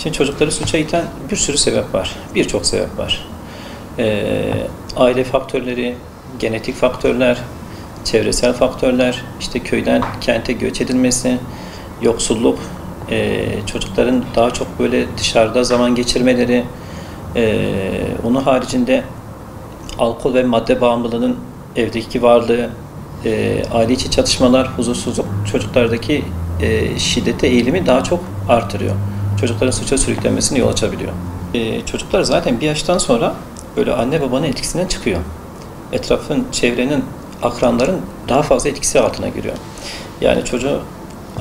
Şimdi çocukları suça iten bir sürü sebep var. Birçok sebep var. Aile faktörleri, genetik faktörler, çevresel faktörler, işte köyden kente göç edilmesi, yoksulluk, çocukların daha çok böyle dışarıda zaman geçirmeleri, onun haricinde alkol ve madde bağımlılığının evdeki varlığı, aile içi çatışmalar, huzursuzluk çocuklardaki şiddete eğilimi daha çok artırıyor. Çocukların suça sürüklenmesine yol açabiliyor. Çocuklar zaten bir yaştan sonra böyle anne babanın etkisinden çıkıyor. Etrafın, çevrenin, akranların daha fazla etkisi altına giriyor. Yani çocuğu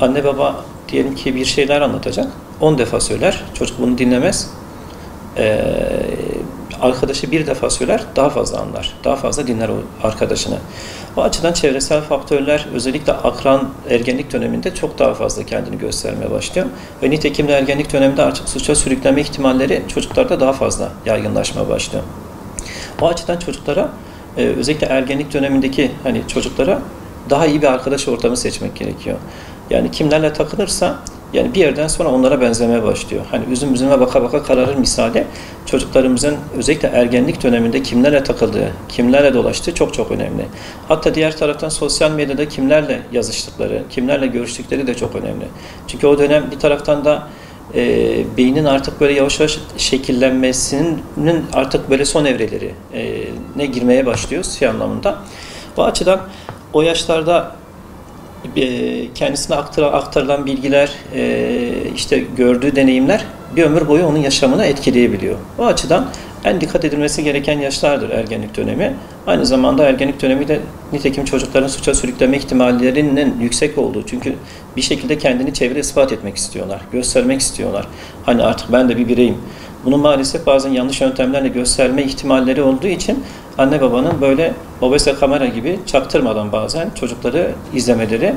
anne baba diyelim ki bir şeyler anlatacak, 10 defa söyler, çocuk bunu dinlemez. Arkadaşı bir defa söyler, daha fazla anlar, daha fazla dinler o arkadaşını. O açıdan çevresel faktörler özellikle akran ergenlik döneminde çok daha fazla kendini göstermeye başlıyor. Ve nitekim de ergenlik döneminde artık suça sürüklenme ihtimalleri çocuklarda daha fazla yaygınlaşmaya başlıyor. O açıdan çocuklara özellikle ergenlik dönemindeki çocuklara daha iyi bir arkadaş ortamı seçmek gerekiyor. Yani kimlerle takılırsa yani bir yerden sonra onlara benzemeye başlıyor. Üzüm üzüme baka baka kararır misali çocuklarımızın özellikle ergenlik döneminde kimlerle takıldığı, kimlerle dolaştığı çok çok önemli. Hatta diğer taraftan sosyal medyada kimlerle yazıştıkları, kimlerle görüştükleri de çok önemli. Çünkü o dönem bir taraftan da beynin artık böyle yavaş yavaş şekillenmesinin artık böyle son evreleri ne girmeye başlıyoruz şey anlamında. Bu açıdan o yaşlarda kendisine aktarılan bilgiler, işte gördüğü deneyimler bir ömür boyu onun yaşamını etkileyebiliyor. O açıdan en dikkat edilmesi gereken yaşlardır ergenlik dönemi. Aynı zamanda ergenlik dönemi de nitekim çocukların suça sürükleme ihtimallerinin yüksek olduğu. Çünkü bir şekilde kendini çevreye ispat etmek istiyorlar, göstermek istiyorlar. Artık ben de bir bireyim. Bunu maalesef bazen yanlış yöntemlerle gösterme ihtimalleri olduğu için anne babanın böyle obeze kamera gibi çaktırmadan bazen çocukları izlemeleri,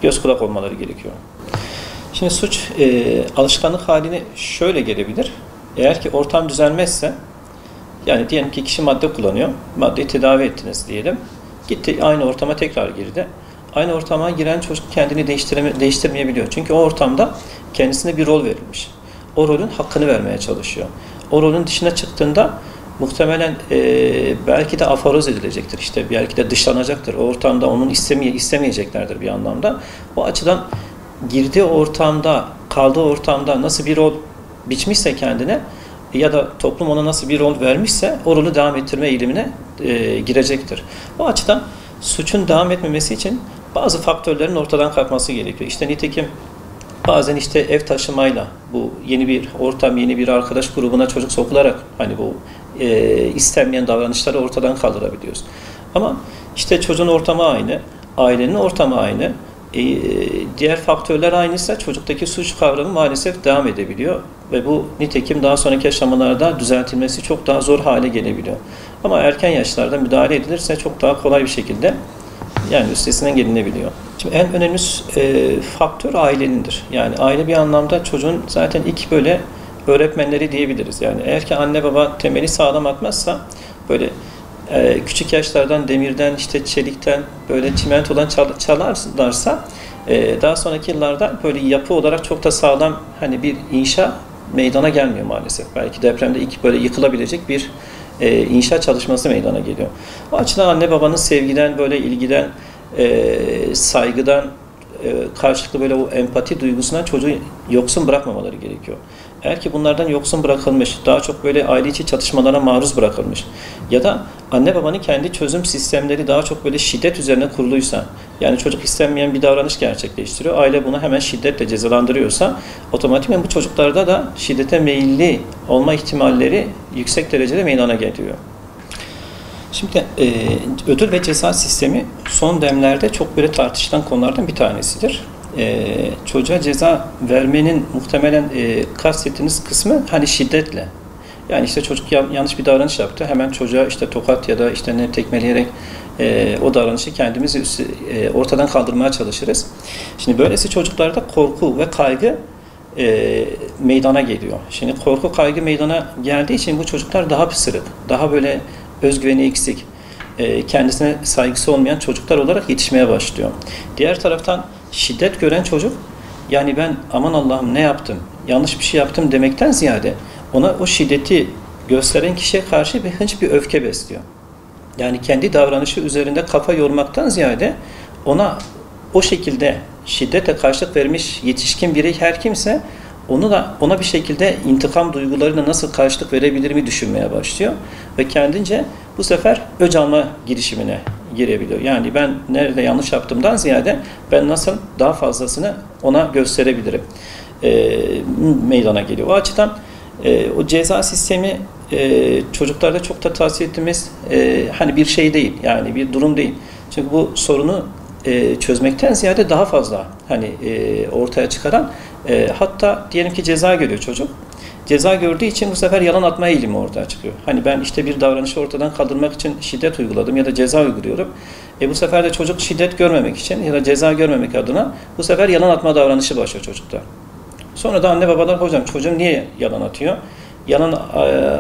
göz kulak olmaları gerekiyor. Şimdi suç alışkanlık haline şöyle gelebilir. Eğer ki ortam düzelmezse, yani diyelim ki kişi madde kullanıyor, maddeyi tedavi ettiniz diyelim. Gitti aynı ortama tekrar girdi. Aynı ortama giren çocuk kendini değiştirmeyebiliyor. Çünkü o ortamda kendisine bir rol verilmiş. O rolün hakkını vermeye çalışıyor. O rolün dışına çıktığında muhtemelen belki de aforoz edilecektir. İşte belki de dışlanacaktır. O ortamda onun istemeyeceklerdir bir anlamda. O açıdan girdiği ortamda, kaldığı ortamda nasıl bir rol biçmişse kendine ya da toplum ona nasıl bir rol vermişse o rolü devam ettirme eğilimine girecektir. O açıdan suçun devam etmemesi için bazı faktörlerin ortadan kalkması gerekiyor. İşte nitekim bazen işte ev taşımayla bu yeni bir ortam, yeni bir arkadaş grubuna çocuk sokularak bu istenmeyen davranışları ortadan kaldırabiliyoruz. Ama işte çocuğun ortamı aynı, ailenin ortamı aynı, diğer faktörler aynıysa çocuktaki suç kavramı maalesef devam edebiliyor ve bu nitekim daha sonraki aşamalarda düzeltilmesi çok daha zor hale gelebiliyor. Ama erken yaşlarda müdahale edilirse çok daha kolay bir şekilde üstesinden gelinebiliyor. Şimdi en önemli faktör ailenindir. Yani aile bir anlamda çocuğun zaten ilk böyle öğretmenleri diyebiliriz. Yani eğer ki anne baba temeli sağlam atmazsa böyle küçük yaşlardan demirden, işte çelikten, böyle çimentodan çalarlarsa daha sonraki yıllarda böyle yapı olarak çok da sağlam bir inşa meydana gelmiyor maalesef. Belki depremde ilk böyle yıkılabilecek bir inşaat çalışması meydana geliyor. O açıdan anne babanın sevgiden, böyle ilgiden, saygıdan, karşılıklı böyle o empati duygusundan çocuğu yoksun bırakmamaları gerekiyor. Eğer ki bunlardan yoksun bırakılmış, daha çok böyle aile içi çatışmalara maruz bırakılmış ya da anne babanın kendi çözüm sistemleri daha çok böyle şiddet üzerine kuruluysa, yani çocuk istenmeyen bir davranış gerçekleştiriyor, aile bunu hemen şiddetle cezalandırıyorsa, otomatikman bu çocuklarda da şiddete meyilli olma ihtimalleri yüksek derecede meydana geliyor. Şimdi ödül ve ceza sistemi son demlerde çok böyle tartışılan konulardan bir tanesidir. Çocuğa ceza vermenin muhtemelen kastettiğiniz kısmı şiddetle. Yani işte çocuk yanlış bir davranış yaptı. Hemen çocuğa işte tokat ya da işte tekmeleyerek o davranışı kendimiz ortadan kaldırmaya çalışırız. Şimdi böylesi çocuklarda korku ve kaygı meydana geliyor. Şimdi korku kaygı meydana geldiği için bu çocuklar daha pısırık, daha böyle özgüveni eksik, kendisine saygısı olmayan çocuklar olarak yetişmeye başlıyor. Diğer taraftan şiddet gören çocuk Yani ben aman Allah'ım ne yaptım, yanlış bir şey yaptım demekten ziyade ona o şiddeti gösteren kişiye karşı bir hınç, bir öfke besliyor. Yani kendi davranışı üzerinde kafa yormaktan ziyade ona o şekilde şiddete karşılık vermiş yetişkin birey her kimse ona bir şekilde intikam duygularına nasıl karşılık verebilir mi düşünmeye başlıyor. Ve kendince bu sefer öc alma girişimine girebiliyor. Yani ben nerede yanlış yaptığımdan ziyade ben nasıl daha fazlasını ona gösterebilirim meydana geliyor. O açıdan o ceza sistemi çocuklarda çok da tavsiye ettiğimiz hani bir şey değil, yani bir durum değil. Çünkü bu sorunu çözmekten ziyade daha fazla hani ortaya çıkaran, hatta diyelim ki ceza görüyor çocuk. Ceza gördüğü için bu sefer yalan atma eğilimi ortaya çıkıyor. Hani ben işte bir davranışı ortadan kaldırmak için şiddet uyguladım ya da ceza uyguluyorum. Bu sefer de çocuk şiddet görmemek için ya da ceza görmemek adına bu sefer yalan atma davranışı başlıyor çocukta. Sonra da anne babalar, hocam çocuğum niye yalan atıyor? Yalan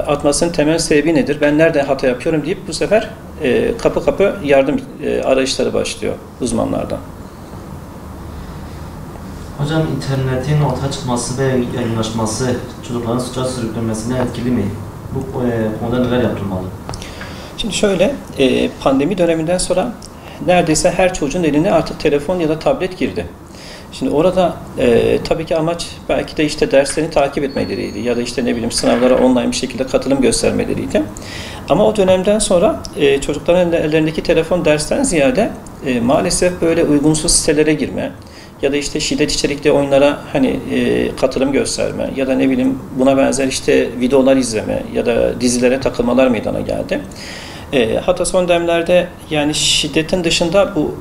atmasının temel sebebi nedir? Ben nerede hata yapıyorum deyip bu sefer kapı kapı yardım arayışları başlıyor uzmanlardan. Hocam internetin ortaya çıkması ve yaygınlaşması çocukların suça sürüklenmesine etkili mi? Bu konuda neler yapılmalı? Şimdi şöyle, pandemi döneminden sonra neredeyse her çocuğun eline artık telefon ya da tablet girdi. Şimdi orada tabii ki amaç belki de işte derslerini takip etmeleriydi ya da işte ne bileyim sınavlara online bir şekilde katılım göstermeleriydi. Ama o dönemden sonra çocukların ellerindeki telefon dersten ziyade maalesef böyle uygunsuz sitelere girme ya da işte şiddet içerikli oyunlara hani katılım gösterme ya da ne bileyim buna benzer işte videolar izleme ya da dizilere takılmalar meydana geldi. Hatta son dönemlerde yani şiddetin dışında bu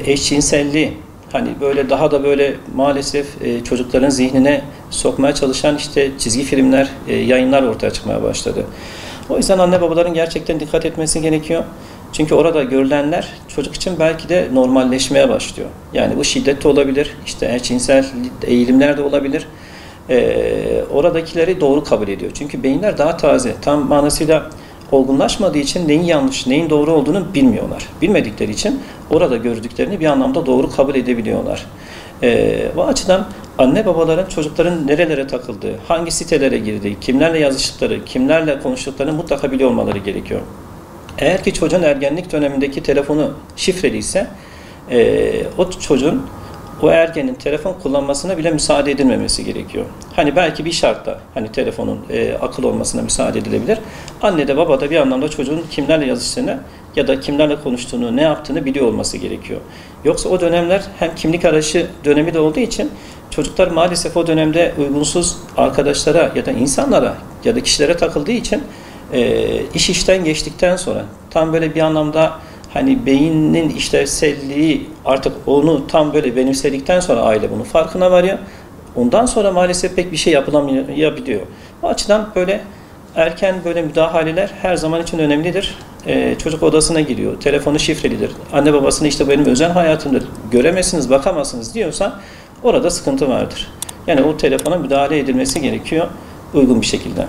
eşcinselliği hani böyle daha da böyle maalesef çocukların zihnine sokmaya çalışan işte çizgi filmler, yayınlar ortaya çıkmaya başladı. O yüzden anne babaların gerçekten dikkat etmesi gerekiyor. Çünkü orada görülenler çocuk için belki de normalleşmeye başlıyor. Yani bu şiddet de olabilir, işte cinsel eğilimler de olabilir. Oradakileri doğru kabul ediyor. Çünkü beyinler daha taze, tam manasıyla olgunlaşmadığı için neyin yanlış, neyin doğru olduğunu bilmiyorlar. Bilmedikleri için orada gördüklerini bir anlamda doğru kabul edebiliyorlar. Bu açıdan anne babaların çocukların nerelere takıldığı, hangi sitelere girdiği, kimlerle yazıştıkları, kimlerle konuştuklarını mutlaka biliyor olmaları gerekiyor. Eğer ki çocuğun ergenlik dönemindeki telefonu şifreliyse o çocuğun o ergenin telefon kullanmasına bile müsaade edilmemesi gerekiyor. Hani belki bir şartla hani telefonun akıl olmasına müsaade edilebilir. Anne de baba da bir anlamda çocuğun kimlerle yazıştığını ya da kimlerle konuştuğunu, ne yaptığını biliyor olması gerekiyor. Yoksa o dönemler hem kimlik arayışı dönemi de olduğu için çocuklar maalesef o dönemde uygunsuz arkadaşlara ya da insanlara ya da kişilere takıldığı için iş işten geçtikten sonra tam böyle bir anlamda hani beynin işlevselliği artık onu tam böyle benimsedikten sonra aile bunun farkına varıyor. Ondan sonra maalesef pek bir şey yapılamayabiliyor. O açıdan böyle erken böyle müdahaleler her zaman için önemlidir. Çocuk odasına giriyor, telefonu şifrelidir. Anne babasını işte benim özel hayatımdır, göremezsiniz, bakamazsınız diyorsa orada sıkıntı vardır. Yani o telefona müdahale edilmesi gerekiyor uygun bir şekilde.